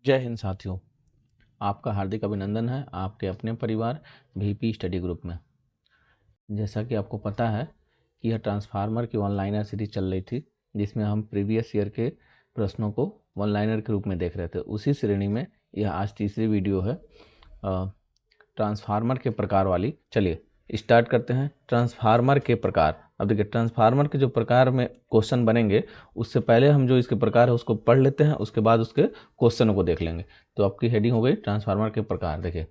जय हिंद साथियों, आपका हार्दिक अभिनंदन है आपके अपने परिवार वीपी स्टडी ग्रुप में। जैसा कि आपको पता है कि यह ट्रांसफार्मर की वन लाइनर सीरीज चल रही थी, जिसमें हम प्रीवियस ईयर के प्रश्नों को वन लाइनर के रूप में देख रहे थे। उसी श्रेणी में यह आज तीसरी वीडियो है ट्रांसफार्मर के प्रकार वाली। चलिए स्टार्ट करते हैं। ट्रांसफार्मर के प्रकार। अब देखिए, ट्रांसफार्मर के जो प्रकार में क्वेश्चन बनेंगे, उससे पहले हम जो इसके प्रकार है उसको पढ़ लेते हैं, उसके बाद उसके क्वेश्चनों को देख लेंगे। तो आपकी हेडिंग हो गई ट्रांसफार्मर के प्रकार। देखिए,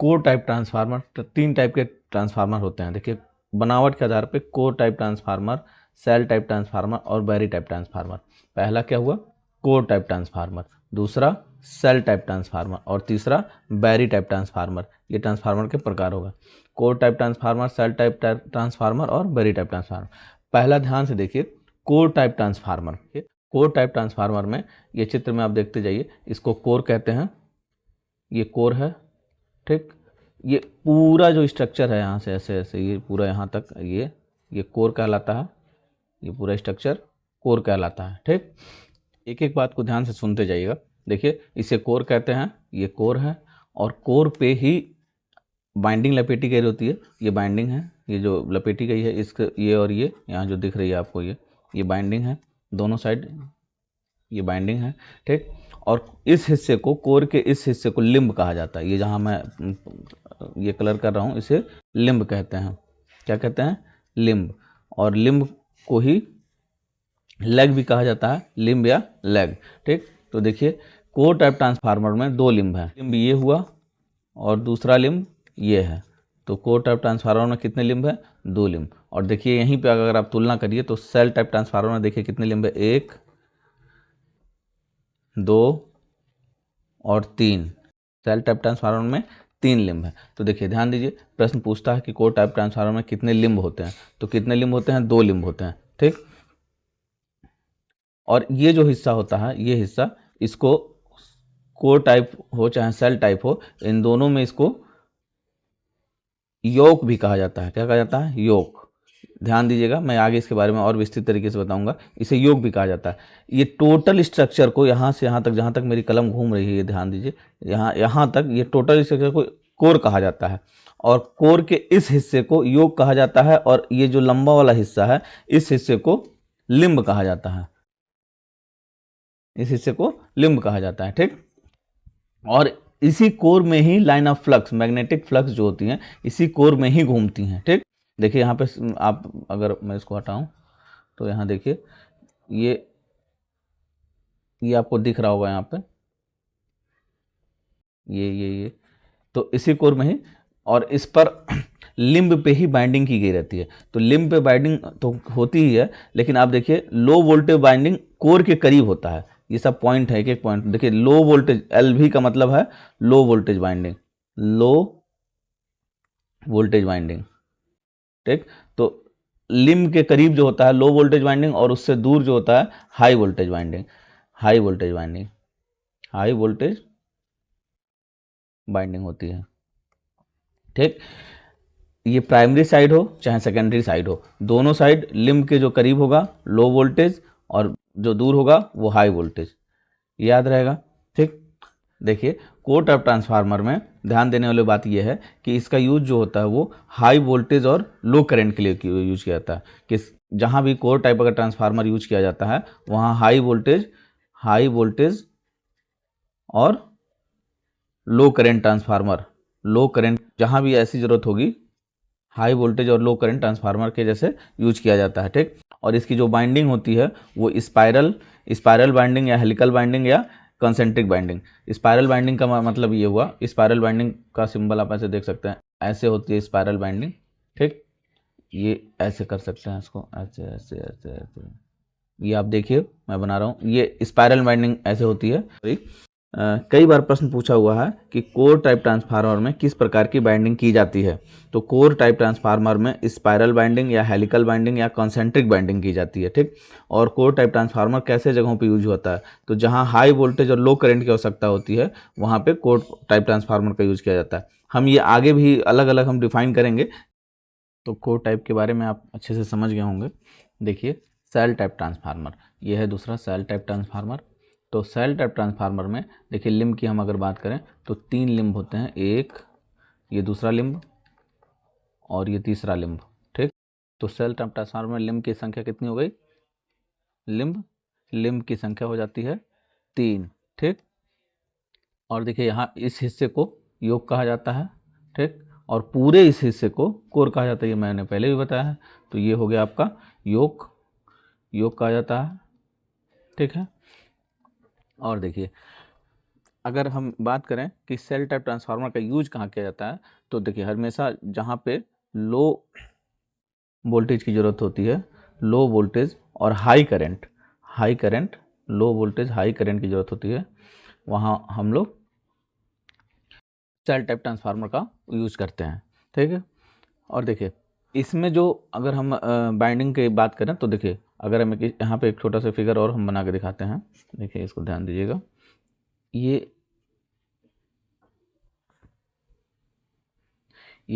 कोर टाइप ट्रांसफार्मर, तीन टाइप के ट्रांसफार्मर होते हैं। देखिए, बनावट के आधार पे core type transformer, shell type transformer और बैरी टाइप ट्रांसफार्मर। पहला क्या हुआ? Core type transformer. दूसरा सेल टाइप ट्रांसफार्मर और तीसरा बैरी टाइप ट्रांसफार्मर। ये ट्रांसफार्मर के प्रकार होगा। Core type transformer, shell type transformer और बैरी टाइप ट्रांसफार्मर। पहला ध्यान से देखिए, core type transformer. Core type transformer में ये चित्र में आप देखते जाइए, इसको कोर कहते हैं। ये कोर है, ठीक। ये पूरा जो स्ट्रक्चर है यहाँ से ऐसे ऐसे ये पूरा यहाँ तक ये कोर कहलाता है। ये पूरा स्ट्रक्चर कोर कहलाता है, ठीक। एक एक बात को ध्यान से सुनते जाइएगा। देखिए, इसे कोर कहते हैं, ये कोर है और कोर पे ही बाइंडिंग लपेटी गई होती है। ये बाइंडिंग है, ये जो लपेटी गई है, इसके ये और ये यहाँ जो दिख रही है आपको, ये बाइंडिंग है। दोनों साइड ये बाइंडिंग है, ठीक। और इस हिस्से को, कोर के इस हिस्से को लिम्ब कहा जाता है। ये जहाँ मैं ये कलर कर रहा हूँ, इसे लिम्ब कहते हैं। क्या कहते हैं? लिम्ब। और लिम्ब को ही लेग भी कहा जाता है, लिम्ब या लेग, ठीक। तो देखिए, कोर टाइप ट्रांसफार्मर में दो लिम्ब है। लिम्ब ये हुआ और दूसरा लिम्ब ये है। तो कोर टाइप ट्रांसफार्मर में कितने लिम्ब है? दो लिम्ब। और देखिए, यहीं पे अगर आप तुलना करिए तो सेल टाइप ट्रांसफार्मर में देखिए कितने लिम्ब है? एक, दो और तीन। सेल टाइप ट्रांसफार्मर में तीन लिम्ब है। तो देखिए, ध्यान दीजिए, प्रश्न पूछता है कि कोर टाइप ट्रांसफार्मर में कितने लिम्ब होते हैं। तो कितने लिम्ब होते हैं? दो लिम्ब होते हैं, ठीक। और ये जो हिस्सा होता है, ये हिस्सा, इसको कोर टाइप हो चाहे सेल टाइप हो, इन दोनों में इसको योक भी कहा जाता है। क्या कहा जाता है? योक। ध्यान दीजिएगा, मैं आगे इसके बारे में और विस्तृत तरीके से बताऊंगा। इसे योक भी कहा जाता है। ये टोटल स्ट्रक्चर को यहाँ से यहाँ तक, जहाँ तक मेरी कलम घूम रही है, ये ध्यान दीजिए, यहाँ तक ये टोटल स्ट्रक्चर को कोर कहा जाता है। और कोर के इस हिस्से को योक कहा जाता है और ये जो लंबा वाला हिस्सा है, इस हिस्से को लिम्ब कहा जाता है। इस हिस्से को लिम्ब कहा जाता है, ठीक। और इसी कोर में ही line of flux, magnetic flux जो होती हैं, इसी कोर में ही घूमती हैं, ठीक। देखिए, यहाँ पे आप, अगर मैं इसको हटाऊं तो यहाँ देखिए, ये आपको दिख रहा होगा यहाँ पे, ये तो इसी कोर में ही, और इस पर लिम्ब पे ही बाइंडिंग की गई रहती है। तो लिम्ब पे बाइंडिंग तो होती ही है, लेकिन आप देखिए, लो वोल्टेज बाइंडिंग कोर के करीब होता है। ये सब पॉइंट है, एक एक पॉइंट देखिए। लो वोल्टेज, एल का मतलब है low voltage binding, low voltage binding, ठीक। तो लिम्ब के करीब जो होता है लो वोल्टेज बाइंडिंग, और उससे दूर जो होता है high voltage binding, high voltage binding, high voltage binding होती है, ठीक। ये प्राइमरी साइड हो चाहे सेकेंडरी साइड हो, दोनों साइड लिम्ब के जो करीब होगा लो वोल्टेज, और जो दूर होगा वो हाई वोल्टेज। याद रहेगा, ठीक। देखिए, कोर टाइप ट्रांसफार्मर में ध्यान देने वाली बात यह है कि इसका यूज जो होता है वो हाई वोल्टेज और लो करंट के लिए यूज किया जाता है। कि जहाँ भी कोर टाइप का ट्रांसफार्मर यूज किया जाता है, वहाँ हाई वोल्टेज और लो करंट ट्रांसफार्मर, लो करंट, जहाँ भी ऐसी जरूरत होगी, हाई वोल्टेज और लो करंट ट्रांसफार्मर के जैसे यूज किया जाता है, ठीक। और इसकी जो बाइंडिंग होती है वो स्पाइरल बाइंडिंग या हेलिकल बाइंडिंग या कंसेंट्रिक बाइंडिंग। स्पाइरल बाइंडिंग का मतलब ये हुआ, स्पाइरल बाइंडिंग का सिंबल आप ऐसे देख सकते हैं, ऐसे होती है स्पाइरल बाइंडिंग, ठीक। ये ऐसे कर सकते हैं इसको, ऐसे ऐसे ऐसे ऐसे, ये आप देखिए मैं बना रहा हूँ, ये स्पाइरल बाइंडिंग ऐसे होती है। कई बार प्रश्न पूछा हुआ है कि कोर टाइप ट्रांसफार्मर में किस प्रकार की बाइंडिंग की जाती है। तो कोर टाइप ट्रांसफार्मर में स्पाइरल बाइंडिंग या हेलिकल बाइंडिंग या कॉन्सेंट्रिक बाइंडिंग की जाती है, ठीक। और कोर टाइप ट्रांसफार्मर कैसे जगहों पे यूज होता है? तो जहां हाई वोल्टेज और लो करंट की आवश्यकता होती है, वहां पे कोर टाइप ट्रांसफार्मर का यूज किया जाता है। हम ये आगे भी अलग अलग हम डिफाइन करेंगे। तो कोर टाइप के बारे में आप अच्छे से समझ गए होंगे। देखिए, सेल टाइप ट्रांसफार्मर, ये है दूसरा सेल टाइप ट्रांसफार्मर। तो सेल टाइप ट्रांसफार्मर में देखिए लिंब की हम अगर बात करें तो 3 लिंब होते हैं, एक ये दूसरा लिंब और ये तीसरा लिंब। ठीक, तो सेल टाइप ट्रांसफार्मर में लिंब की संख्या कितनी हो गई? लिंब की संख्या हो जाती है 3। ठीक, और देखिए यहाँ इस हिस्से को योग कहा जाता है। ठीक, और पूरे इस हिस्से को कोर कहा जाता है, ये मैंने पहले भी बताया है। तो ये हो गया आपका योग कहा जाता है। ठीक है, और देखिए अगर हम बात करें कि सेल टाइप ट्रांसफार्मर का यूज कहाँ किया जाता है, तो देखिए हमेशा जहाँ पे लो वोल्टेज की ज़रूरत होती है, लो वोल्टेज और हाई करंट, लो वोल्टेज हाई करंट की ज़रूरत होती है, वहाँ हम लोग सेल टाइप ट्रांसफार्मर का यूज करते हैं। ठीक है, और देखिए इसमें जो अगर हम बाइंडिंग की बात करें तो देखिए अगर हम यहाँ पे एक छोटा सा फिगर और हम बना के दिखाते हैं। देखिए इसको ध्यान दीजिएगा, ये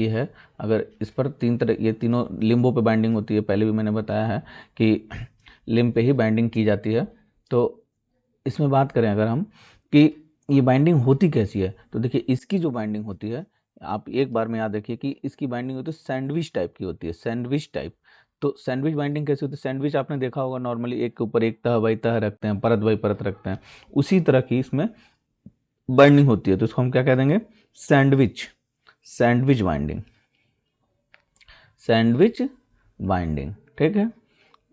है, अगर इस पर तीन तरह ये तीनों लिम्बों पे बाइंडिंग होती है, पहले भी मैंने बताया है कि लिम्ब पे ही बाइंडिंग की जाती है। तो इसमें बात करें अगर हम कि ये बाइंडिंग होती कैसी है, तो देखिए इसकी जो बाइंडिंग होती है, आप एक बार में याद रखिए कि इसकी बाइंडिंग होती है सैंडविच टाइप की होती है, सैंडविच टाइप। तो सैंडविच बाइंडिंग कैसी होती है? सैंडविच आपने देखा होगा, नॉर्मली एक के ऊपर एक तह बाई तह रखते हैं, परत बाई परत रखते हैं, उसी तरह की इसमें बाइंडिंग होती है। तो इसको हम क्या कह देंगे? Sandwich binding, sandwich binding. ठीक है,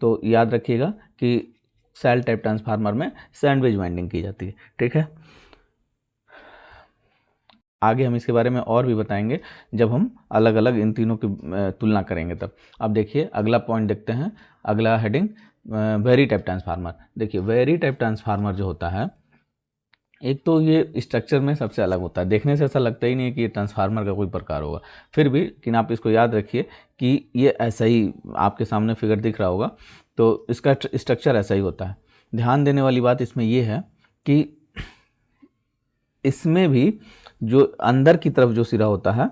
तो याद रखिएगा कि सेल टाइप ट्रांसफार्मर में सैंडविच बाइंडिंग की जाती है। ठीक है, आगे हम इसके बारे में और भी बताएंगे जब हम अलग अलग इन तीनों की तुलना करेंगे तब। अब देखिए अगला पॉइंट देखते हैं, अगला हेडिंग वेरी टाइप ट्रांसफार्मर। देखिए वेरी टाइप ट्रांसफार्मर जो होता है, एक तो ये स्ट्रक्चर में सबसे अलग होता है, देखने से ऐसा लगता ही नहीं है कि ये ट्रांसफार्मर का कोई प्रकार होगा, फिर भी लेकिन आप इसको याद रखिए कि ये ऐसा ही आपके सामने फिगर दिख रहा होगा, तो इसका स्ट्रक्चर ऐसा ही होता है। ध्यान देने वाली बात इसमें ये है कि इसमें भी जो अंदर की तरफ जो सिरा होता है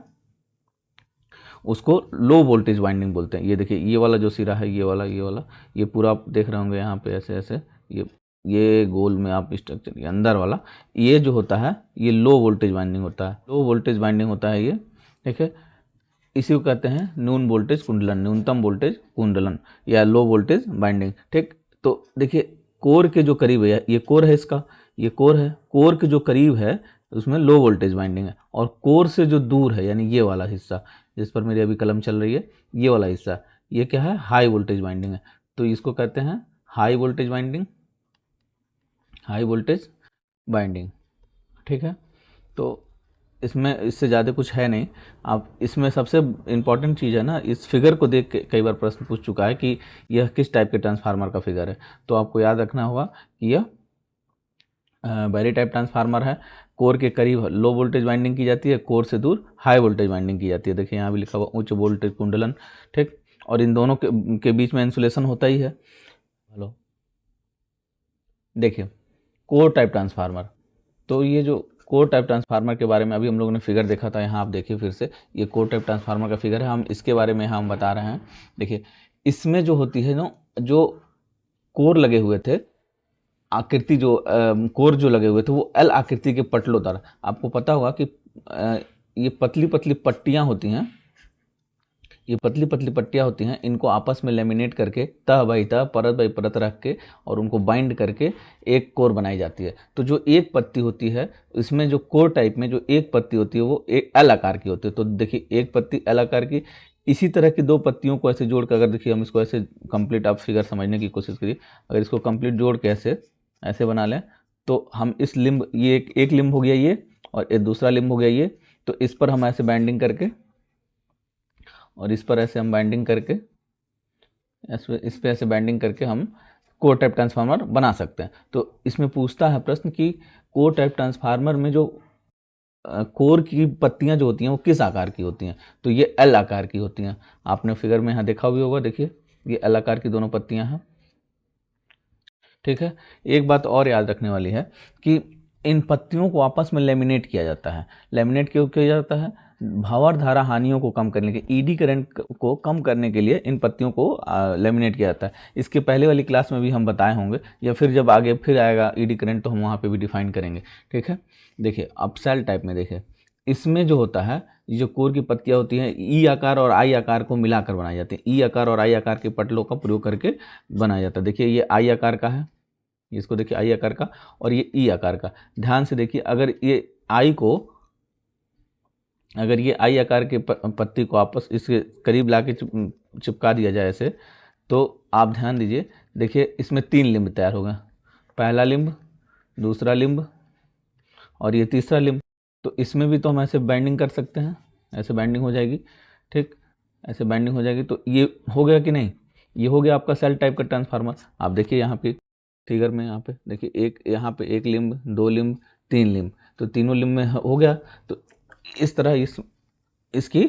उसको लो वोल्टेज वाइंडिंग बोलते हैं। ये देखिए ये वाला जो सिरा है, ये वाला ये पूरा आप देख रहे होंगे यहाँ पे ऐसे ऐसे, ये गोल में आप स्ट्रक्चर, ये अंदर वाला ये जो होता है ये लो वोल्टेज वाइंडिंग होता है, लो वोल्टेज वाइंडिंग होता है ये। ठीक है, इसी को कहते हैं न्यून वोल्टेज कुंडलन, न्यूनतम वोल्टेज कुंडलन या लो वोल्टेज बाइंडिंग। ठीक, तो देखिए कोर के जो करीब है, ये कोर है इसका, ये कोर है, कोर के जो करीब है उसमें लो वोल्टेज बाइंडिंग है, और कोर से जो दूर है यानी ये वाला हिस्सा जिस पर मेरी अभी कलम चल रही है, ये वाला हिस्सा, ये क्या है? हाई वोल्टेज बाइंडिंग है। तो इसको कहते हैं high voltage binding, high voltage binding. ठीक है, तो इसमें इससे ज़्यादा कुछ है नहीं। आप इसमें सबसे इम्पॉर्टेंट चीज़ है ना, इस फिगर को देख के कई बार प्रश्न पूछ चुका है कि यह किस टाइप के ट्रांसफार्मर का फिगर है, तो आपको याद रखना होगा कि यह बैरी टाइप ट्रांसफार्मर है। कोर के करीब लो वोल्टेज वाइंडिंग की जाती है, कोर से दूर हाई वोल्टेज वाइंडिंग की जाती है। देखिए यहाँ भी लिखा हुआ उच्च वोल्टेज कुंडलन। ठीक, और इन दोनों के बीच में इंसुलेशन होता ही है। हेलो, देखिए कोर टाइप ट्रांसफार्मर, तो ये जो कोर टाइप ट्रांसफार्मर के बारे में अभी हम लोगों ने फिगर देखा था, यहाँ आप देखिए फिर से ये कोर टाइप ट्रांसफार्मर का फिगर है, हम इसके बारे में यहाँ हम बता रहे हैं। देखिए इसमें जो होती है ना, जो कोर लगे हुए थे, आकृति जो कोर जो लगे हुए थे वो एल आकृति के पटलों, आपको पता होगा कि ये पतली पतली पट्टियाँ होती हैं, ये पतली पतली पट्टियाँ होती हैं, इनको आपस में लेमिनेट करके तह बाई तह परत बाई परत रख के और उनको बाइंड करके एक कोर बनाई जाती है। तो जो एक पत्ती होती है इसमें, जो कोर टाइप में जो एक पत्ती होती है वो एक एल आकार की होती है। तो देखिए एक पत्ती एल आकार की, इसी तरह की दो पत्तियों को ऐसे जोड़ कर, अगर देखिए हम इसको ऐसे कंप्लीट आप फिगर समझने की कोशिश करिए, अगर इसको कंप्लीट जोड़ के ऐसे ऐसे बना लें तो हम इस लिम्ब, ये एक लिम्ब हो गया ये, और एक दूसरा लिम्ब हो गया ये, तो इस पर हम ऐसे बाइंडिंग करके और इस पर ऐसे हम बाइंडिंग करके इस पे ऐसे बाइंडिंग करके हम कोर टाइप ट्रांसफार्मर बना सकते हैं। तो इसमें पूछता है प्रश्न कि कोर टाइप ट्रांसफार्मर में जो कोर की पत्तियां जो होती हैं वो किस आकार की होती हैं, तो ये एल आकार की होती हैं। आपने फिगर में यहाँ देखा भी होगा, देखिए ये एल आकार की दोनों पत्तियां हैं। ठीक है, एक बात और याद रखने वाली है कि इन पत्तियों को आपस में लेमिनेट किया जाता है। लेमिनेट क्यों किया जाता है? भावर धारा हानियों को कम करने के, ईडी करंट को कम करने के लिए इन पत्तियों को लेमिनेट किया जाता है। इसके पहले वाली क्लास में भी हम बताए होंगे, या फिर जब आगे फिर आएगा ईडी करंट तो हम वहाँ पे भी डिफाइन करेंगे। ठीक है, देखिए अब सेल टाइप में देखिए, इसमें जो होता है, ये जो कोर की पत्तियाँ होती हैं ई आकार और आई आकार को मिलाकर बनाई जाती है। ई आकार और आई आकार के पटलों का प्रयोग करके बनाया जाता है। देखिए ये आई आकार का है, इसको देखिए आई आकार का, और ये ई आकार का। ध्यान से देखिए, अगर ये आई आकार के पत्ती को आपस इसके करीब लाके चिपका दिया जाए ऐसे, तो आप ध्यान दीजिए, देखिए इसमें 3 लिंब तैयार होगा। पहला लिंब, दूसरा लिंब और ये तीसरा लिंब। तो इसमें भी तो हम ऐसे बाइंडिंग कर सकते हैं, ऐसे बाइंडिंग हो जाएगी। ठीक, ऐसे बाइंडिंग हो जाएगी, तो ये हो गया कि नहीं? ये हो गया आपका सेल टाइप का ट्रांसफार्मर। आप देखिए यहाँ पे फिगर में, यहाँ पे देखिए एक, यहाँ पे 1 लिंब, 2 लिंब, 3 लिंब, तो तीनों लिंब में हो गया। तो इस तरह इसकी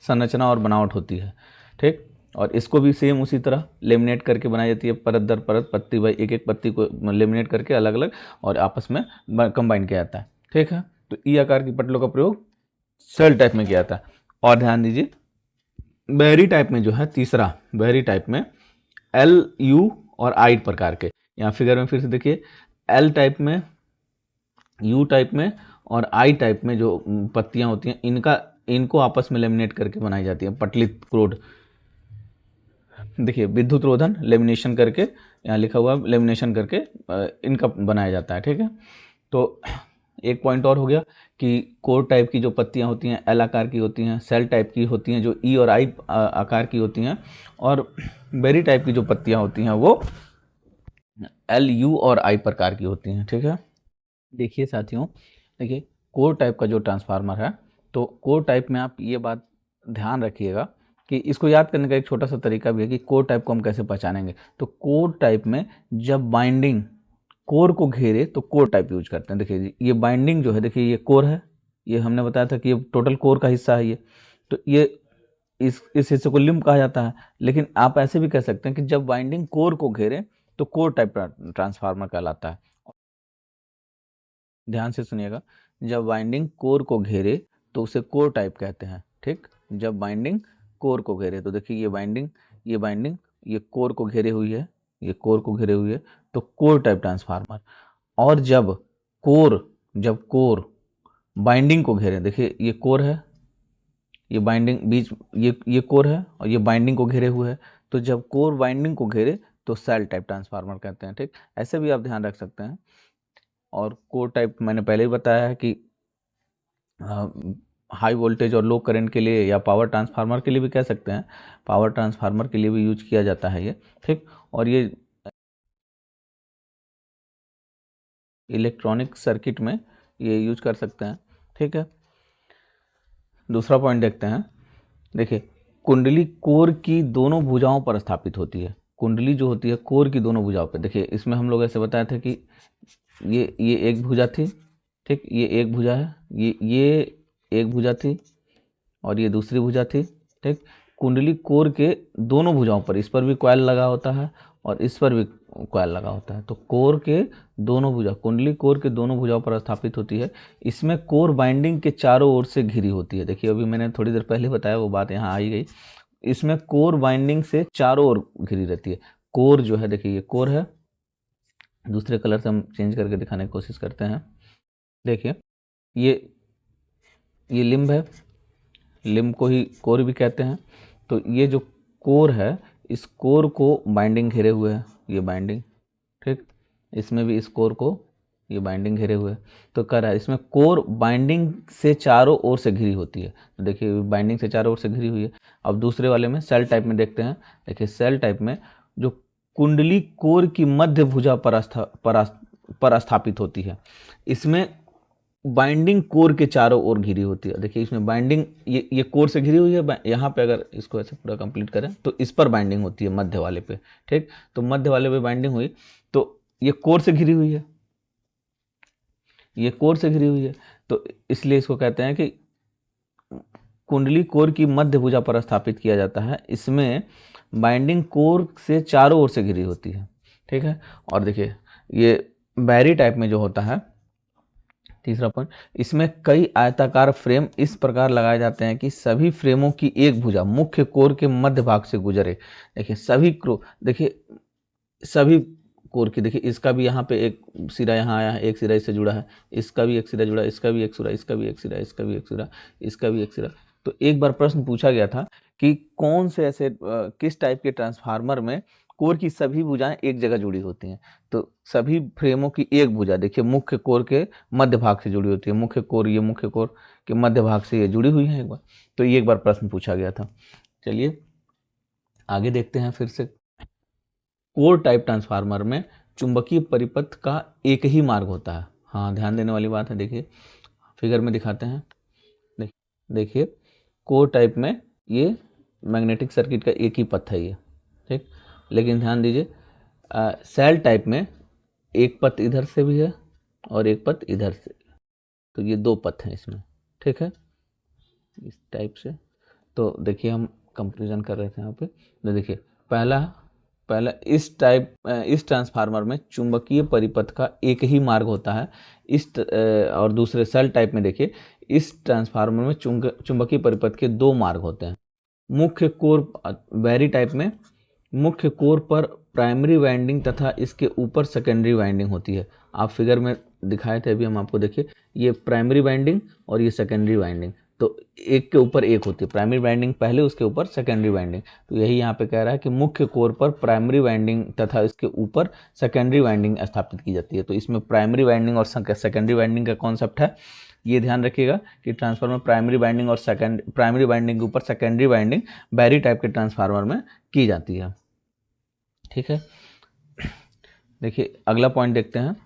संरचना और बनावट होती है। ठीक, और इसको भी सेम उसी तरह लेमिनेट करके बनाई जाती है, परत दर परत, पत्ती बाई एक एक पत्ती को लेमिनेट करके अलग अलग और आपस में कंबाइन किया जाता है। ठीक है, तो ई आकार की पटलों का प्रयोग सेल टाइप में किया जाता है। और ध्यान दीजिए, बहरी टाइप में जो है, तीसरा बहरी टाइप में एल, यू और आई प्रकार के, यहाँ फिगर में फिर से देखिए, एल टाइप में, यू टाइप में और आई टाइप में जो पत्तियां होती हैं, इनको आपस में लेमिनेट करके बनाई जाती है पटली क्रोड। देखिए विद्युत रोधन, लेमिनेशन करके, यहाँ लिखा हुआ लेमिनेशन करके इनका बनाया जाता है। ठीक है, तो एक पॉइंट और हो गया कि कोर टाइप की जो पत्तियां होती हैं एल आकार की होती हैं, सेल टाइप की होती हैं जो ई और आई आकार की होती हैं, और बेरी टाइप की जो पत्तियां होती हैं वो एल, यू और आई प्रकार की होती हैं। ठीक है, देखिए साथियों, देखिए कोर टाइप का जो ट्रांसफार्मर है, तो कोर टाइप में आप ये बात ध्यान रखिएगा कि इसको याद करने का एक छोटा सा तरीका भी है कि कोर टाइप को हम कैसे पहचानेंगे। तो कोर टाइप में जब बाइंडिंग कोर को घेरे तो कोर टाइप यूज करते हैं। देखिए ये बाइंडिंग जो है, देखिए ये कोर है, ये हमने बताया था कि ये टोटल कोर का हिस्सा है ये, तो ये इस हिस्से को लिम्ब कहा जाता है। लेकिन आप ऐसे भी कह सकते हैं कि जब बाइंडिंग कोर को घेरे तो कोर टाइप ट्रांसफार्मर कहलाता है। ध्यान से सुनिएगा, जब बाइंडिंग कोर को घेरे तो उसे कोर टाइप कहते हैं। ठीक, जब बाइंडिंग कोर को घेरे, तो देखिए ये बाइंडिंग ये कोर को घेरे हुई है, ये कोर को घेरे हुई है, तो कोर टाइप ट्रांसफार्मर। और जब कोर बाइंडिंग को घेरे, देखिए ये कोर है, ये बाइंडिंग बीच, ये कोर है और ये बाइंडिंग को घेरे हुए है, तो जब कोर बाइंडिंग को घेरे तो सेल टाइप ट्रांसफार्मर कहते हैं। ठीक, ऐसे भी आप ध्यान रख सकते हैं। और कोर टाइप मैंने पहले ही बताया है कि हाई वोल्टेज और लो करंट के लिए या पावर ट्रांसफार्मर के लिए भी कह सकते हैं, पावर ट्रांसफार्मर के लिए भी यूज किया जाता है ये। ठीक, और ये इलेक्ट्रॉनिक सर्किट में ये यूज कर सकते हैं। ठीक है, दूसरा पॉइंट देखते हैं। देखिए कुंडली कोर की दोनों भुजाओं पर स्थापित होती है। कुंडली जो होती है कोर की दोनों भुजाओं पर, देखिए इसमें हम लोग ऐसे बताए थे कि ये एक भुजा थी। ठीक, ये एक भुजा है, ये एक भुजा थी और ये दूसरी भुजा थी। ठीक, कुंडली कोर के दोनों भुजाओं पर, इस पर भी कॉइल लगा होता है और इस पर भी कॉइल लगा होता है। तो कोर के दोनों भुजा, कुंडली कोर के दोनों भुजाओं पर स्थापित होती है। इसमें कोर बाइंडिंग के चारों ओर से घिरी होती है। देखिए अभी मैंने थोड़ी देर पहले बताया, वो बात यहाँ आई गई। इसमें कोर बाइंडिंग से चारों ओर घिरी रहती है। कोर जो है, देखिए ये कोर है, दूसरे कलर से हम चेंज करके दिखाने की कोशिश करते हैं। देखिए ये लिम्ब है, लिम्ब को ही कोर भी कहते हैं। तो ये जो कोर है, इस कोर को बाइंडिंग घेरे हुए है, ये बाइंडिंग। ठीक, इसमें भी इस कोर को ये बाइंडिंग घेरे हुए है। तो कह रहा है इसमें कोर बाइंडिंग से चारों ओर से घिरी होती है। तो देखिए बाइंडिंग से चारों ओर से घिरी हुई है। अब दूसरे वाले में सेल टाइप में देखते हैं। देखिए सेल टाइप में जो कुंडली कोर की मध्य भुजा पर स्थापित होती है, इसमें बाइंडिंग कोर के चारों ओर घिरी होती है। देखिए इसमें बाइंडिंग ये कोर से घिरी हुई है, यहाँ पे अगर इसको ऐसे पूरा कंप्लीट करें तो इस पर बाइंडिंग होती है मध्य वाले पे। ठीक, तो मध्य वाले पे बाइंडिंग हुई, तो ये कोर से घिरी हुई है, ये कोर से घिरी हुई है। तो इसलिए इसको कहते हैं कि कुंडली कोर की मध्य भुजा पर स्थापित किया जाता है। इसमें बाइंडिंग कोर से चारों ओर से घिरी होती है। ठीक है, और देखिए ये बैरी टाइप में जो होता है, तीसरा पॉइंट, इसमें कई आयताकार फ्रेम इस प्रकार लगाए जाते हैं कि सभी फ्रेमों की एक भुजा मुख्य कोर के मध्य भाग से गुजरे। देखिए सभी कोर की, देखिए इसका भी यहाँ पे एक सिरा यहाँ आया है, एक सिरा इससे जुड़ा है, इसका भी एक सिरा जुड़ा, इसका भी एक सिरा, इसका भी एक सिरा, इसका भी एक सिरा, इसका भी एक सिरा। तो एक बार प्रश्न पूछा गया था कि कौन से ऐसे किस टाइप के ट्रांसफार्मर में कोर की सभी भुजाएं एक जगह जुड़ी होती हैं। तो सभी फ्रेमों की एक भुजा देखिए मुख्य कोर के मध्य भाग से जुड़ी होती है, मुख्य कोर, ये मुख्य कोर के मध्य भाग से ये जुड़ी हुई है एक बार। तो ये एक बार प्रश्न पूछा गया था। चलिए आगे देखते हैं फिर से। कोर टाइप ट्रांसफार्मर में चुंबकीय परिपथ का एक ही मार्ग होता है। हाँ, ध्यान देने वाली बात है। देखिए फिगर में दिखाते हैं। देखिए कोर टाइप में ये मैग्नेटिक सर्किट का एक ही पथ है ये, ठीक। लेकिन ध्यान दीजिए सेल टाइप में एक पथ इधर से भी है और एक पथ इधर से, तो ये दो पथ हैं इसमें, ठीक है, इस टाइप से। तो देखिए हम कंपेरिजन कर रहे थे यहाँ पे। तो देखिए पहला इस ट्रांसफार्मर में चुंबकीय परिपथ का एक ही मार्ग होता है। और दूसरे सेल टाइप में देखिए इस ट्रांसफार्मर में चुंबकीय परिपथ के दो मार्ग होते हैं। मुख्य कोर बैरी टाइप में मुख्य कोर पर प्राइमरी वाइंडिंग तथा इसके ऊपर सेकेंडरी वाइंडिंग होती है। आप फिगर में दिखाए थे अभी हम आपको, देखिए ये प्राइमरी वाइंडिंग और ये सेकेंडरी वाइंडिंग, तो एक के ऊपर एक होती है, प्राइमरी वाइंडिंग पहले, उसके ऊपर सेकेंडरी वाइंडिंग। तो यही यहाँ पे कह रहा है कि मुख्य कोर पर प्राइमरी वाइंडिंग तथा इसके ऊपर सेकेंडरी वाइंडिंग स्थापित की जाती है। तो इसमें प्राइमरी वाइंडिंग और सेकेंडरी वाइंडिंग का कॉन्सेप्ट है, ये ध्यान रखिएगा कि ट्रांसफार्मर प्राइमरी वाइंडिंग और प्राइमरी वाइंडिंग के ऊपर सेकेंडरी वाइंडिंग बैरी टाइप के ट्रांसफार्मर में की जाती है, ठीक है। देखिए अगला पॉइंट देखते हैं।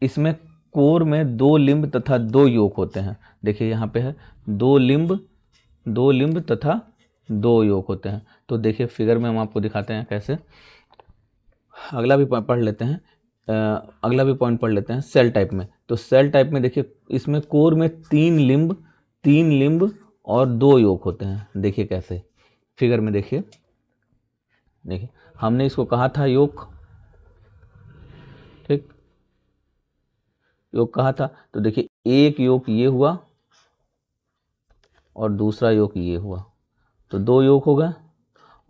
इसमें कोर में दो लिंब तथा दो योक होते हैं। देखिए यहाँ पे है दो लिंब तथा दो योक होते हैं। तो देखिए फिगर में हम आपको दिखाते हैं कैसे। अगला भी पॉइंट पढ़ लेते हैं सेल टाइप में। तो सेल टाइप में देखिए इसमें कोर में तीन लिंब और दो योक होते हैं। देखिए कैसे, फिगर में देखिए हमने इसको कहा था योक, ठीक, योग कहा था। तो देखिए एक योग ये हुआ और दूसरा योग ये हुआ, तो दो योग हो गए।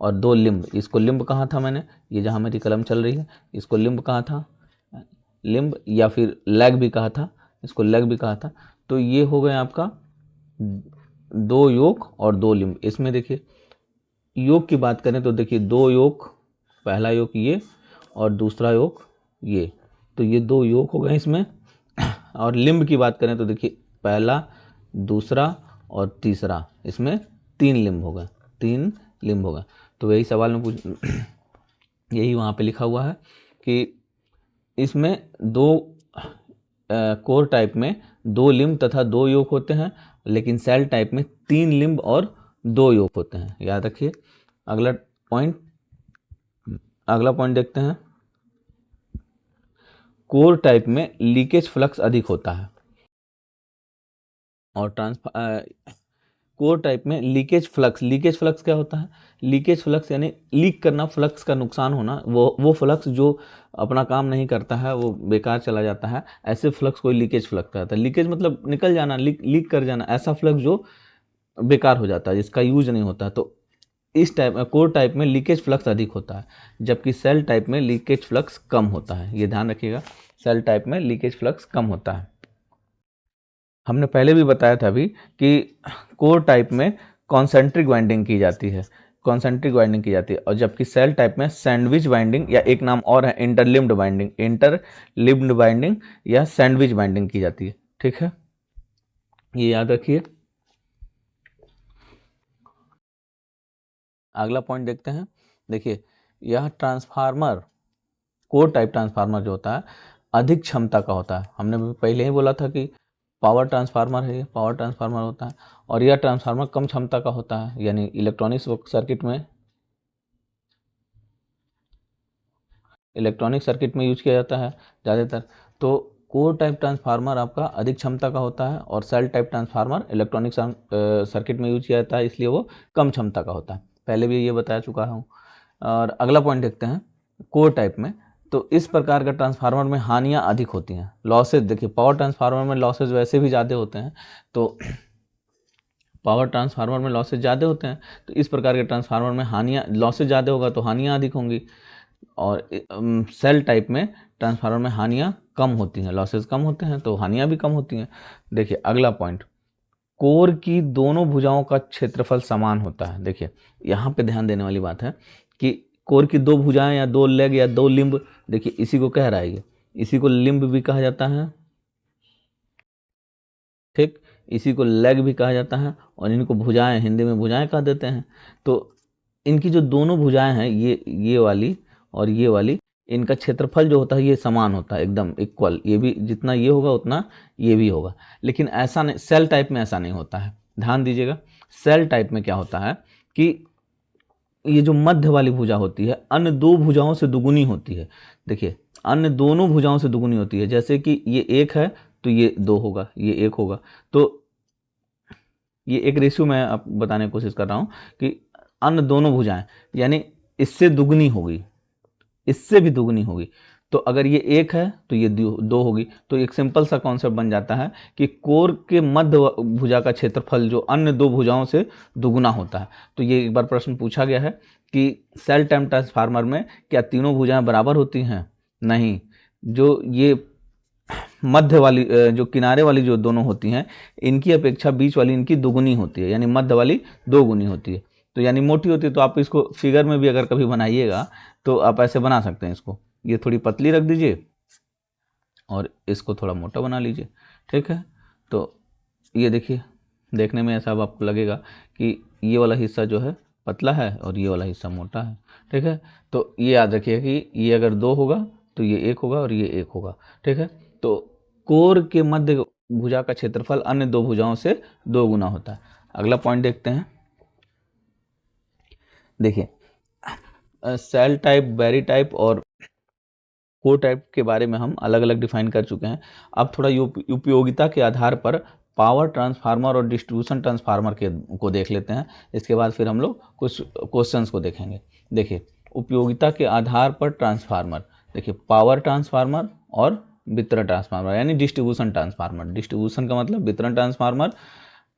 और दो लिंब, इसको लिंब कहा था मैंने, ये जहाँ मेरी कलम चल रही है इसको लिंब कहा था, लिंब या फिर लेग भी कहा था, इसको लेग भी कहा था। तो ये हो गए आपका दो योग और दो लिंब। इसमें देखिए योग की बात करें तो देखिए दो योग, पहला योग ये और दूसरा योग ये, तो ये दो योग हो गए इसमें। और लिंब की बात करें तो देखिए पहला, दूसरा और तीसरा, इसमें तीन लिंब हो गए। तो यही सवाल में यही वहाँ पे लिखा हुआ है कि इसमें दो कोर टाइप में दो लिंब तथा दो योक होते हैं, लेकिन सेल टाइप में तीन लिंब और दो योक होते हैं, याद रखिए। अगला पॉइंट देखते हैं। कोर टाइप में लीकेज फ्लक्स अधिक होता है और कोर टाइप में लीकेज फ्लक्स क्या होता है? लीकेज फ्लक्स यानी लीक करना, फ्लक्स का नुकसान होना, वो फ्लक्स जो अपना काम नहीं करता है, वो बेकार चला जाता है, ऐसे फ्लक्स कोई लीकेज फ्लक्स कहता है। लीकेज मतलब निकल जाना, लीक कर जाना, ऐसा फ्लक्स जो बेकार हो जाता है, जिसका यूज नहीं होता। तो इस टाइप कोर टाइप में लीकेज फ्लक्स अधिक होता है, जबकि सेल टाइप में लीकेज फ्लक्स कम होता है। ये ध्यान रखिएगा, सेल टाइप में लीकेज फ्लक्स कम होता है। हमने पहले भी बताया था अभी कि कोर टाइप में कॉन्सेंट्रिक वाइंडिंग की जाती है, और जबकि सेल टाइप में सैंडविच वाइंडिंग, या एक नाम और है इंटरलिम्ड वाइंडिंग या सैंडविच वाइंडिंग की जाती है, ठीक है, ये याद रखिए। अगला पॉइंट देखते हैं। देखिए यह ट्रांसफार्मर, कोर टाइप ट्रांसफार्मर जो होता है अधिक क्षमता का होता है। हमने पहले ही बोला था कि पावर ट्रांसफार्मर है, ये पावर ट्रांसफार्मर होता है। और यह ट्रांसफार्मर कम क्षमता का होता है, यानी इलेक्ट्रॉनिक सर्किट में यूज किया जाता है ज़्यादातर। तो कोर टाइप ट्रांसफार्मर आपका अधिक क्षमता का होता है और shell type transformer electronic circuit में यूज किया जाता है, इसलिए वो कम क्षमता का होता है। पहले भी ये बता चुका हूँ। और अगला पॉइंट देखते हैं कोर टाइप में। तो इस प्रकार का ट्रांसफार्मर में हानियां अधिक होती हैं। लॉसेज देखिए, पावर ट्रांसफार्मर में लॉसेज वैसे भी ज़्यादा होते हैं, तो पावर ट्रांसफार्मर में लॉसेज ज़्यादा होते हैं, तो इस प्रकार के ट्रांसफार्मर में हानियां, लॉसेज ज़्यादा होगा तो हानियां अधिक होंगी। और सेल टाइप में ट्रांसफार्मर में हानियां कम होती हैं, लॉसेज कम होते हैं तो हानियां भी कम होती हैं। देखिए अगला पॉइंट, कोर की दोनों भुजाओं का क्षेत्रफल समान होता है। देखिए यहाँ पे ध्यान देने वाली बात है कि कोर की दो भुजाएं या दो लेग या दो लिम्ब, देखिए इसी को कह रहा है ये, इसी को लिम्ब भी कहा जाता है, ठीक, इसी को लेग भी कहा जाता है, और इनको भुजाएं, हिंदी में भुजाएं कह देते हैं। तो इनकी जो दोनों भुजाएं हैं, ये वाली और ये वाली, इनका क्षेत्रफल जो होता है ये समान होता है, एकदम इक्वल, ये भी जितना ये होगा उतना ये भी होगा। लेकिन ऐसा नहीं, सेल टाइप में ऐसा नहीं होता है, ध्यान दीजिएगा। सेल टाइप में क्या होता है कि ये जो मध्य वाली भुजा होती है अन्य दो भुजाओं से दुगुनी होती है। देखिए अन्य दोनों भुजाओं से दुगुनी होती है, जैसे कि ये एक है तो ये दो होगा, ये एक होगा, तो ये एक रेशियो मैं आप बताने की कोशिश कर रहा हूँ कि अन्य दोनों भुजाएं, यानी इससे दुगनी होगी, इससे भी दुगनी होगी। तो अगर ये एक है तो ये दो होगी। तो एक सिंपल सा कॉन्सेप्ट बन जाता है कि कोर के मध्य भुजा का क्षेत्रफल जो अन्य दो भुजाओं से दुगुना होता है। तो ये एक बार प्रश्न पूछा गया है कि सेल टाइप ट्रांसफार्मर में क्या तीनों भुजाएं बराबर होती हैं? नहीं, जो ये मध्य वाली, जो किनारे वाली जो दोनों होती हैं, इनकी अपेक्षा बीच वाली इनकी दुगुनी होती है, यानी मध्य वाली दो गुनी होती है। तो यानी मोटी होती है। तो आप इसको फिगर में भी अगर कभी बनाइएगा तो आप ऐसे बना सकते हैं इसको, ये थोड़ी पतली रख दीजिए और इसको थोड़ा मोटा बना लीजिए, ठीक है। तो ये देखिए, देखने में ऐसा अब आपको लगेगा कि ये वाला हिस्सा जो है पतला है और ये वाला हिस्सा मोटा है, ठीक है। तो ये याद रखिए कि ये अगर दो होगा तो ये एक होगा और ये एक होगा, ठीक है। तो कोर के मध्य भुजा का क्षेत्रफल अन्य दो भुजाओं से दो गुना होता है। अगला पॉइंट देखते हैं। देखिए सेल टाइप, बैरी टाइप और कोर टाइप के बारे में हम अलग अलग डिफाइन कर चुके हैं। अब थोड़ा उपयोगिता के आधार पर पावर ट्रांसफार्मर और डिस्ट्रीब्यूशन ट्रांसफार्मर को देख लेते हैं। इसके बाद फिर हम लोग कुछ क्वेश्चंस को देखेंगे। देखिए उपयोगिता के आधार पर ट्रांसफार्मर, देखिए पावर ट्रांसफार्मर और वितरण ट्रांसफार्मर, यानी डिस्ट्रीब्यूशन ट्रांसफार्मर। डिस्ट्रीब्यूशन का मतलब वितरण ट्रांसफार्मर,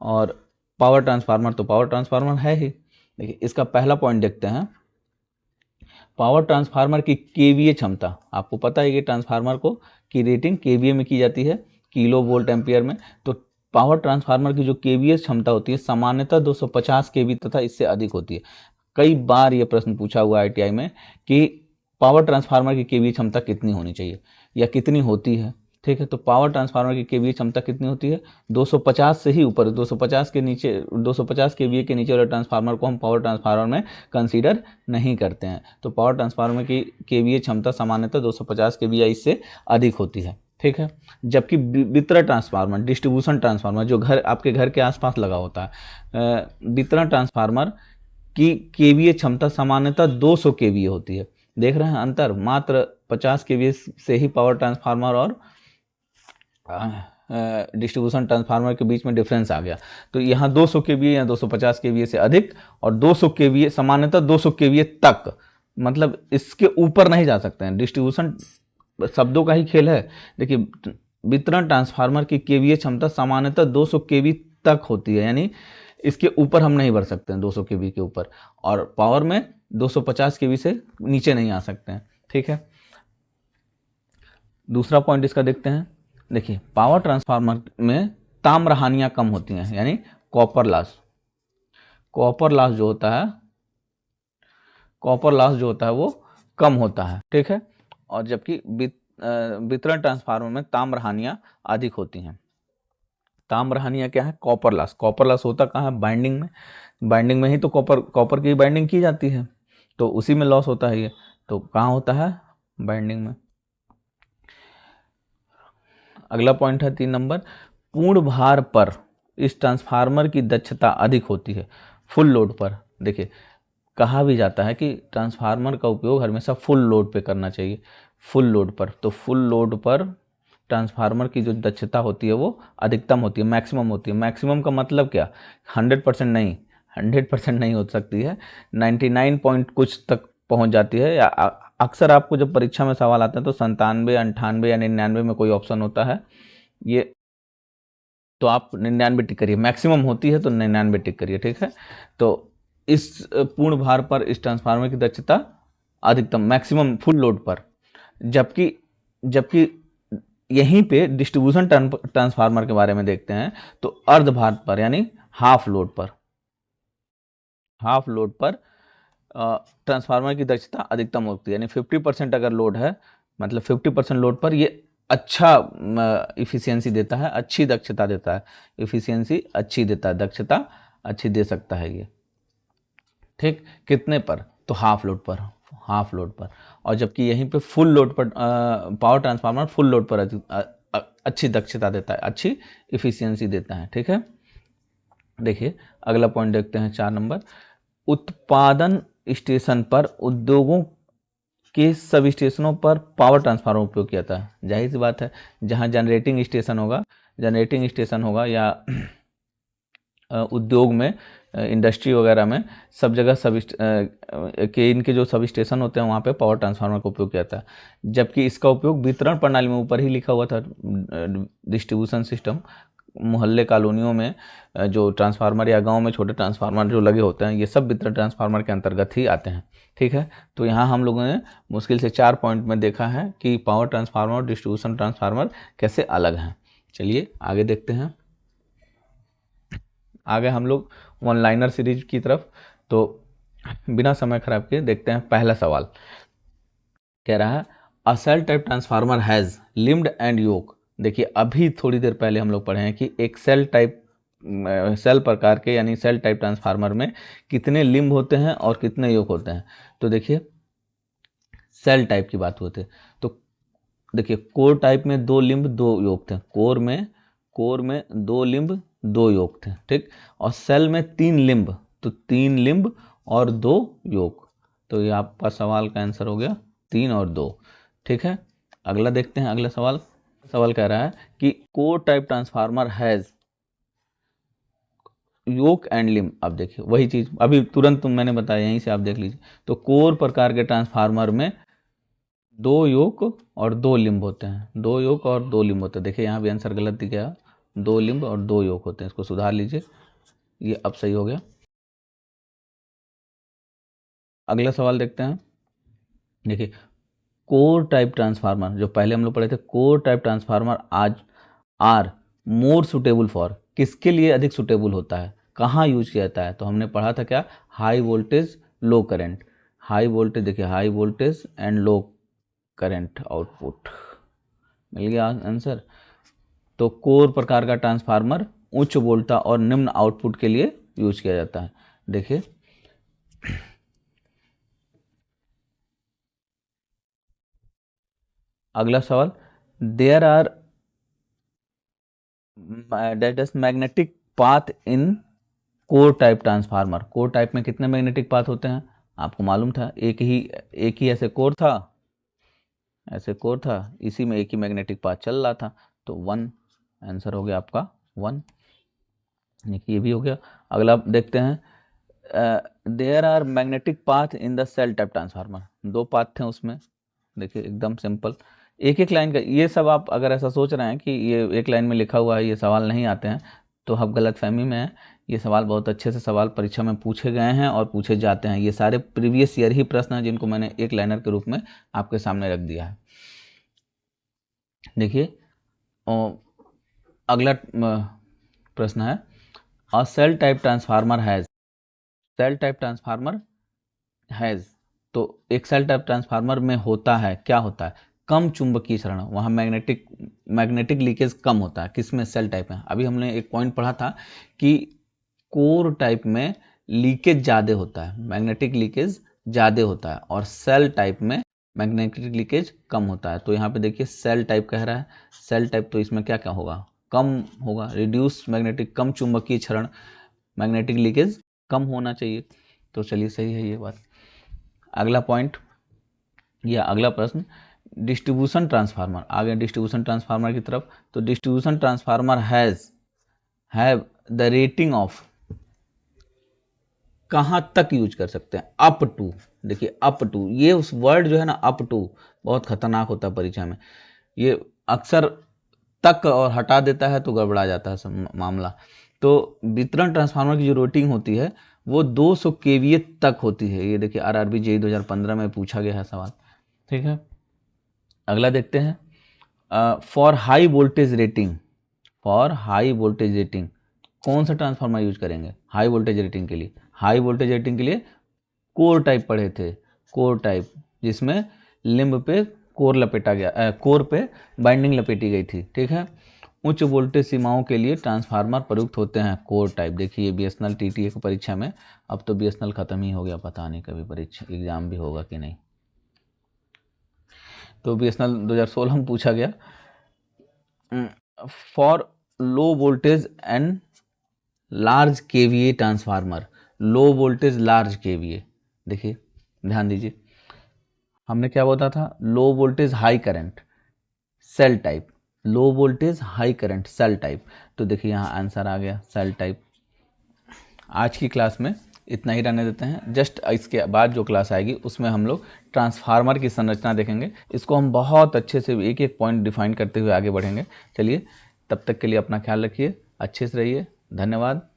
और पावर ट्रांसफार्मर तो पावर ट्रांसफार्मर है ही। देखिए इसका पहला पॉइंट देखते हैं, पावर ट्रांसफार्मर की केवीए क्षमता। आपको पता है कि ट्रांसफार्मर को की रेटिंग केवीए में की जाती है, किलो वोल्ट एम्पियर में। तो पावर ट्रांसफार्मर की जो केवीए क्षमता होती है सामान्यतः 250 केवी तथा इससे अधिक होती है। कई बार ये प्रश्न पूछा हुआ आईटीआई में कि पावर ट्रांसफार्मर की केवीए क्षमता कितनी होनी चाहिए या कितनी होती है, ठीक है। तो पावर ट्रांसफार्मर की केवीए क्षमता कितनी होती है? 250 से ही ऊपर, 250 के नीचे, 250 केवीए के नीचे वाले ट्रांसफार्मर को हम पावर ट्रांसफार्मर में कंसीडर नहीं करते हैं। तो पावर ट्रांसफार्मर की केवीए क्षमता सामान्यतः 250 केवी या इससे अधिक होती है, ठीक है। जबकि वितरण ट्रांसफार्मर, डिस्ट्रीब्यूशन ट्रांसफार्मर जो घर आपके घर के आसपास लगा होता है, वितरण ट्रांसफार्मर की केवीए क्षमता सामान्यतः 200 केवीए होती है। देख रहे हैं अंतर, मात्र 50 केवीए से ही पावर ट्रांसफार्मर और डिस्ट्रीब्यूशन ट्रांसफार्मर के बीच में डिफरेंस आ गया। तो यहाँ 200 केवीए या 250 केवीए से अधिक, और 200 केवीए सामान्यतः 200 केवीए तक, मतलब इसके ऊपर नहीं जा सकते हैं। डिस्ट्रीब्यूशन शब्दों का ही खेल है। देखिए वितरण ट्रांसफार्मर की केवीए क्षमता सामान्यतः 200 केवी तक होती है, यानी इसके ऊपर हम नहीं बढ़ सकते हैं 200 केवी के ऊपर, और पावर में 250 केवी से नीचे नहीं आ सकते हैं, ठीक है। दूसरा पॉइंट इसका देखते हैं। देखिए पावर ट्रांसफार्मर में ताम्र हानियां कम होती हैं, यानी कॉपर लॉस। कॉपर लॉस जो होता है, कॉपर लॉस जो होता है वो कम होता है, ठीक है। और जबकि वितरण ट्रांसफार्मर में ताम्र हानियां अधिक होती हैं। ताम्र हानियां क्या है? Copper loss. कॉपर लॉस होता कहाँ है? बाइंडिंग में। बाइंडिंग में ही तो कॉपर की बाइंडिंग की जाती है, तो उसी में लॉस होता है ये। तो कहाँ होता है? बाइंडिंग में। अगला पॉइंट है 3 नंबर, पूर्ण भार पर इस ट्रांसफार्मर की दक्षता अधिक होती है फुल लोड पर। देखिए कहा भी जाता है कि ट्रांसफार्मर का उपयोग हमेशा फुल लोड पे करना चाहिए, फुल लोड पर। तो फुल लोड पर ट्रांसफार्मर की जो दक्षता होती है वो अधिकतम होती है, मैक्सिमम होती है। मैक्सिमम का मतलब क्या? 100% नहीं, 100% नहीं हो सकती है, 99 पॉइंट कुछ तक पहुंच जाती है, या अक्सर आपको जब परीक्षा में सवाल आता है तो 97, 98 या 99 में कोई ऑप्शन होता है, ये तो आप 99 टिक करिए, मैक्सिमम होती है तो 99 टिक करिए, ठीक है। तो इस पूर्ण भार पर इस ट्रांसफार्मर की दक्षता अधिकतम, मैक्सिमम फुल लोड पर, जबकि जबकि यहीं पे डिस्ट्रीब्यूशन ट्रांसफार्मर के बारे में देखते हैं तो अर्ध भार पर यानी हाफ लोड पर, हाफ लोड पर ट्रांसफार्मर की दक्षता अधिकतम होती है, यानी 50% अगर लोड है, मतलब 50% लोड पर ये अच्छा इफिशियंसी देता है, अच्छी दक्षता देता है, इफिशियंसी अच्छी देता है, दक्षता अच्छी दे सकता है ये, ठीक। कितने पर? तो हाफ लोड पर, हाफ लोड पर। और जबकि यहीं पे फुल लोड पर पावर ट्रांसफार्मर फुल लोड पर अच्छी दक्षता देता है, अच्छी इफिशियंसी देता है, ठीक है। देखिए अगला पॉइंट देखते हैं 4 नंबर, उत्पादन स्टेशन पर उद्योगों के सब स्टेशनों पर पावर ट्रांसफार्मर उपयोग किया जाता है। जाहिर सी बात है, जहाँ जनरेटिंग स्टेशन होगा या उद्योग में, इंडस्ट्री वगैरह में, सब जगह के इनके जो सब स्टेशन होते हैं वहाँ पे पावर ट्रांसफार्मर का उपयोग किया जाता है। जबकि इसका उपयोग वितरण प्रणाली में, ऊपर ही लिखा हुआ था डिस्ट्रीब्यूशन सिस्टम, मोहल्ले कॉलोनियों में जो ट्रांसफार्मर या गांव में छोटे ट्रांसफार्मर जो लगे होते हैं, ये सब वितरण ट्रांसफार्मर के अंतर्गत ही आते हैं, ठीक है। तो यहाँ हम लोगों ने मुश्किल से 4 पॉइंट में देखा है कि पावर ट्रांसफार्मर और डिस्ट्रीब्यूशन ट्रांसफार्मर कैसे अलग हैं। चलिए आगे देखते हैं, आगे हम लोग वन लाइनर सीरीज की तरफ। तो बिना समय खराब किए देखते हैं पहला सवाल। कह रहा है a shell type transformer has limbed and yoke. देखिए अभी थोड़ी देर पहले हम लोग पढ़े हैं कि एक सेल प्रकार के यानी सेल टाइप ट्रांसफार्मर में कितने लिम्ब होते हैं और कितने योक होते हैं। तो देखिए सेल टाइप की बात होती है तो देखिए कोर टाइप में 2 लिम्ब 2 योक थे, कोर में 2 लिम्ब 2 योक थे, ठीक। और सेल में 3 लिम्ब, तो 3 लिम्ब और 2 योक। तो ये आपका सवाल का आंसर हो गया 3 और 2, ठीक है। अगला देखते हैं, अगला सवाल कह रहा है कि core type transformer has yoke and limb. अब देखिए वही चीज़ अभी तुरंत मैंने बताया, यहीं से आप देख लीजिए। तो कोर प्रकार के ट्रांसफार्मर में 2 योक और 2 लिम्ब होते हैं, 2 योक और 2 लिम्ब होते हैं। देखिए यहाँ भी आंसर गलत दिख गया, 2 लिम्ब और 2 योक होते हैं, इसको सुधार लीजिए, ये अब सही हो गया। अगला सवाल देखते हैं। देखिए कोर टाइप ट्रांसफार्मर, जो पहले हम लोग पढ़े थे, कोर टाइप ट्रांसफार्मर आज आर मोर सुटेबल फॉर, किसके लिए अधिक सुटेबल होता है, कहाँ यूज किया जाता है। तो हमने पढ़ा था क्या, high voltage low current, high voltage, देखिए high voltage and low current output, मिल गया आंसर। तो कोर प्रकार का ट्रांसफार्मर उच्च वोल्टता और निम्न आउटपुट के लिए यूज किया जाता है। देखिए अगला सवाल, there are that is magnetic path in core type transformer. Core type में कितने मैग्नेटिक पाथ होते हैं, आपको मालूम था, एक ही ऐसे कोर था, इसी में एक ही मैग्नेटिक पाथ चल रहा था, तो 1 आंसर हो गया आपका 1, ये भी हो गया। अगला देखते हैं, there are magnetic path in the shell type transformer, 2 path थे उसमें। देखिए एकदम सिंपल, एक लाइन का, ये सब आप अगर ऐसा सोच रहे हैं कि ये एक लाइन में लिखा हुआ है, ये सवाल नहीं आते हैं, तो आप गलतफहमी में हैं। ये सवाल बहुत अच्छे से सवाल परीक्षा में पूछे गए हैं और पूछे जाते हैं। ये सारे प्रीवियस ईयर ही प्रश्न हैं जिनको मैंने एक लाइनर के रूप में आपके सामने रख दिया है। देखिए अगला प्रश्न है, a shell type transformer has, shell type transformer has, तो एक सेल टाइप ट्रांसफार्मर में होता है, क्या होता है, कम चुंबकीय क्षरण, वहाँ मैग्नेटिक लीकेज कम होता है, किसमें, सेल टाइप में। अभी हमने एक पॉइंट पढ़ा था कि कोर टाइप में लीकेज ज़्यादा होता है, मैग्नेटिक लीकेज ज़्यादा होता है, और सेल टाइप में मैग्नेटिक लीकेज कम होता है। तो यहाँ पे देखिए सेल टाइप कह रहा है, सेल टाइप, तो इसमें क्या क्या होगा, कम होगा, रिड्यूस मैग्नेटिक, कम चुंबकीय क्षरण, मैग्नेटिक लीकेज कम होना चाहिए। तो चलिए सही है ये बात। अगला पॉइंट या अगला प्रश्न, डिस्ट्रीब्यूशन ट्रांसफार्मर, आगे डिस्ट्रीब्यूशन ट्रांसफार्मर की तरफ। तो distribution transformer have the rating of, कहाँ तक यूज कर सकते हैं, अप टू, देखिए अप टू, ये उस वर्ड जो है ना अप टू बहुत खतरनाक होता है परीक्षा में, ये अक्सर तक और हटा देता है तो गड़बड़ा जाता है सब मामला। तो वितरण ट्रांसफार्मर की जो रेटिंग होती है वो 200 केवीए तक होती है। ये देखिए आरआरबी जेईई 2015 में पूछा गया है सवाल। ठीक है, अगला देखते हैं। For high voltage rating, for high voltage rating कौन सा ट्रांसफार्मर यूज करेंगे हाई वोल्टेज रेटिंग के लिए? हाई वोल्टेज रेटिंग के लिए कोर टाइप पढ़े थे, कोर टाइप, जिसमें लिंब पे कोर लपेटा गया, कोर पे बाइंडिंग लपेटी गई थी। ठीक है, उच्च वोल्टेज सीमाओं के लिए ट्रांसफार्मर प्रयुक्त होते हैं कोर टाइप। देखिए बीएसएनएल टीटीए की परीक्षा में, अब तो बीएसएनएल खत्म ही हो गया, पता नहीं कभी परीक्षा एग्जाम भी होगा कि नहीं। तो बीएसएनएल 2016 में पूछा गया। For low voltage and large kVA transformer, low voltage large kVA, देखिए ध्यान दीजिए, हमने क्या बोला था? Low voltage high current shell type, low voltage high current shell type. तो देखिए यहाँ आंसर आ गया सेल टाइप। आज की क्लास में इतना ही रहने देते हैं। जस्ट इसके बाद जो क्लास आएगी उसमें हम लोग ट्रांसफार्मर की संरचना देखेंगे। इसको हम बहुत अच्छे से एक एक पॉइंट डिफाइन करते हुए आगे बढ़ेंगे। चलिए, तब तक के लिए अपना ख्याल रखिए, अच्छे से रहिए, धन्यवाद।